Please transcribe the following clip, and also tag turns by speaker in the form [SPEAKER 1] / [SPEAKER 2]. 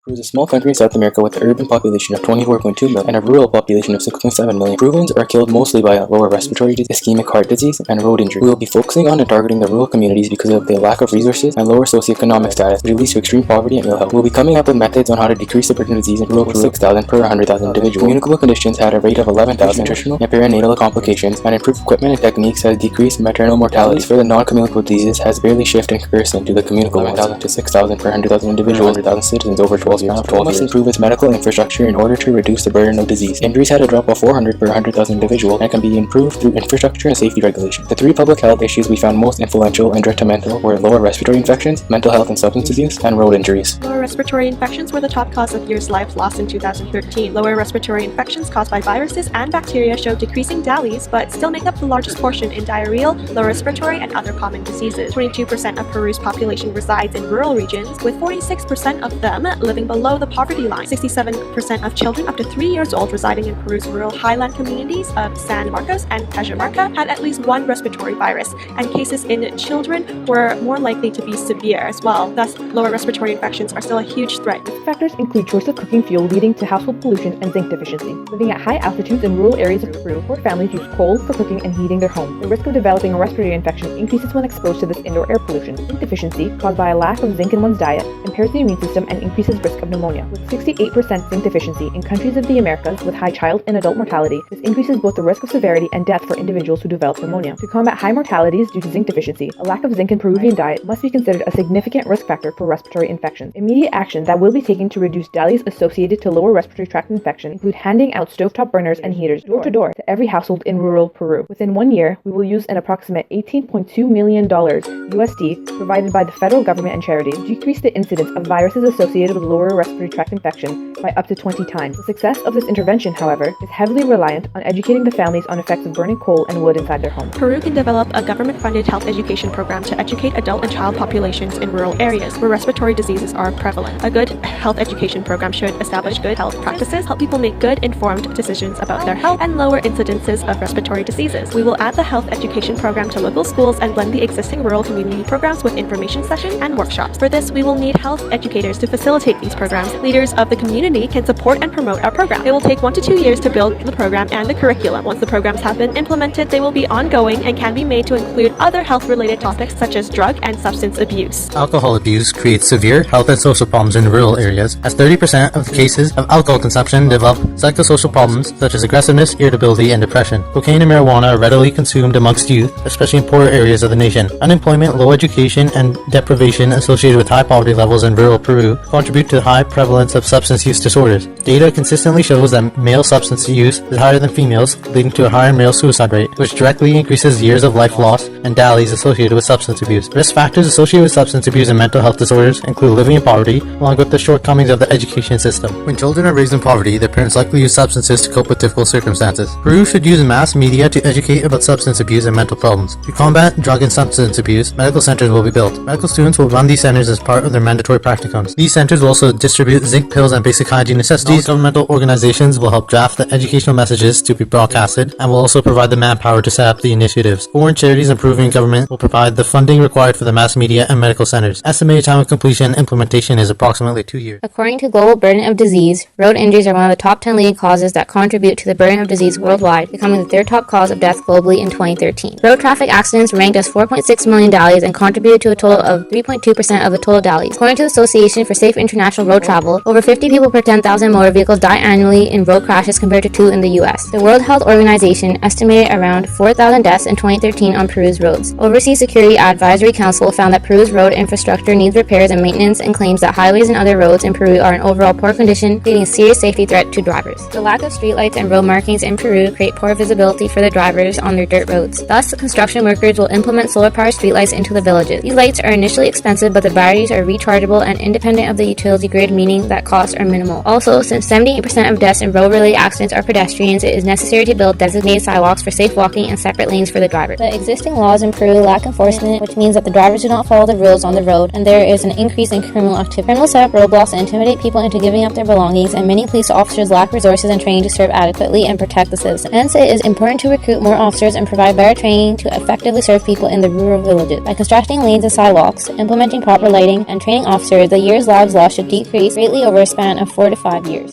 [SPEAKER 1] Peru is a small country in South America with an urban population of 24.2 million and a rural population of 6.7 million. Peruvians are killed mostly by lower respiratory disease, ischemic heart disease, and road injury. We will be focusing on and targeting the rural communities because of the lack of resources and lower socioeconomic status, which leads to extreme poverty and ill health. We'll be coming up with methods on how to decrease the burden of disease in rural Peru 6,000 per 100,000 individuals. Communicable conditions had a rate of 11,000, nutritional and perinatal complications, and improved equipment and techniques has decreased maternal mortality. For the non-communicable diseases has barely shifted in comparison to the communicable 11,000 to 6,000 per 100,000 individuals, 100,000 citizens over 12 years. Peru must improve its medical infrastructure in order to reduce the burden of disease. Injuries had a drop of 400 per 100,000 individuals and can be improved through infrastructure and safety regulations. The three public health issues we found most influential and detrimental were lower respiratory infections, mental health and substance abuse, and road injuries.
[SPEAKER 2] Lower respiratory infections were the top cause of years' life lost in 2013. Lower respiratory infections caused by viruses and bacteria showed decreasing DALYs, but still make up the largest portion in diarrheal, lower respiratory, and other common diseases. 22% of Peru's population resides in rural regions, with 46% of them living below the poverty line. 67% of children up to 3 years old residing in Peru's rural highland communities of San Marcos and Cajamarca had at least one respiratory virus, and cases in children were more likely to be severe as well. Thus, lower respiratory infections are still a huge threat.
[SPEAKER 3] Risk factors include choice of cooking fuel leading to household pollution and zinc deficiency. Living at high altitudes in rural areas of Peru, poor families use coal for cooking and heating their homes. The risk of developing a respiratory infection increases when exposed to this indoor air pollution. Zinc deficiency, caused by a lack of zinc in one's diet, impairs the immune system and increases risk of pneumonia. With 68% zinc deficiency in countries of the Americas with high child and adult mortality, this increases both the risk of severity and death for individuals who develop pneumonia. To combat high mortalities due to zinc deficiency, a lack of zinc in Peruvian diet must be considered a significant risk factor for respiratory infections. Immediate action that will be taken to reduce DALYs associated to lower respiratory tract infection include handing out stovetop burners and heaters door to door to every household in rural Peru. Within 1 year, we will use an approximate $18.2 million USD provided by the federal government and charities to decrease the incidence of viruses associated with lower respiratory tract infection by up to 20 times. The success of this intervention, however, is heavily reliant on educating the families on effects of burning coal and wood inside their homes.
[SPEAKER 2] Peru can develop a government-funded health education program to educate adult and child populations in rural areas where respiratory diseases are prevalent. A good health education program should establish good health practices, help people make good, informed decisions about their health, and lower incidences of respiratory diseases. We will add the health education program to local schools and blend the existing rural community programs with information sessions and workshops. For this, we will need health educators to facilitate these programs. Leaders of the community can support and promote our program. It will take 1 to 2 years to build the program and the curriculum. Once the programs have been implemented, they will be ongoing and can be made to include other health-related topics such as drug and substance abuse.
[SPEAKER 4] Alcohol abuse creates severe health and social problems in rural areas, as 30% of the cases of alcohol consumption develop psychosocial problems such as aggressiveness, irritability, and depression. Cocaine and marijuana are readily consumed amongst youth, especially in poorer areas of the nation. Unemployment, low education, and deprivation associated with high poverty levels in rural Peru contribute to the high prevalence of substance use disorders. Data consistently shows that male substance use is higher than females, leading to a higher male suicide rate, which directly increases years of life lost and DALYs associated with substance abuse. Risk factors associated with substance abuse and mental health disorders include living in poverty, along with the shortcomings of the education system. When children are raised in poverty, their parents likely use substances to cope with difficult circumstances. Peru should use mass media to educate about substance abuse and mental problems. To combat drug and substance abuse, medical centers will be built. Medical students will run these centers as part of their mandatory practicums. These centers will also distribute zinc pills and basic hygiene necessities. Governmental organizations will help draft the educational messages to be broadcasted and will also provide the manpower to set up the initiatives. Foreign charities and Peruvian government will provide the funding required for the mass media and medical centers. Estimated time of completion and implementation is approximately 2 years.
[SPEAKER 5] According to Global Burden of Disease, road injuries are one of the top 10 leading causes that contribute to the burden of disease worldwide, becoming the third top cause of death globally in 2013. Road traffic accidents ranked as 4.6 million DALYs and contributed to a total of 3.2% of the total DALYs. According to the Association for Safe International Road Travel, over 50 people per 10,000 motor vehicles die annually in road crashes compared to 2 in the US. The World Health Organization estimated around 4,000 deaths in 2013 on Peru's roads. Overseas Security Advisory Council found that Peru's road infrastructure needs repairs and maintenance and claims that highways and other roads in Peru are in overall poor condition, creating a serious safety threat to drivers. The lack of streetlights and road markings in Peru create poor visibility for the drivers on their dirt roads. Thus, construction workers will implement solar-powered streetlights into the villages. These lights are initially expensive, but the batteries are rechargeable and independent of the utility grid, meaning that costs are minimal. Also, since 78% of deaths in road-related accidents are pedestrians, it is necessary to build designated sidewalks for safe walking and separate lanes for the driver. The existing laws in Peru lack enforcement, which means that the drivers do not follow the rules on the road, and there is an increase in criminal activity. Criminals set up roadblocks and intimidate people into giving up their belongings, and many police officers lack resources and training to serve adequately and protect the citizens. Hence, it is important to recruit more officers and provide better training to effectively serve people in the rural villages. By constructing lanes and sidewalks, implementing proper lighting, and training officers, the year's lives lost should decrease decrease greatly over a span of 4 to 5 years.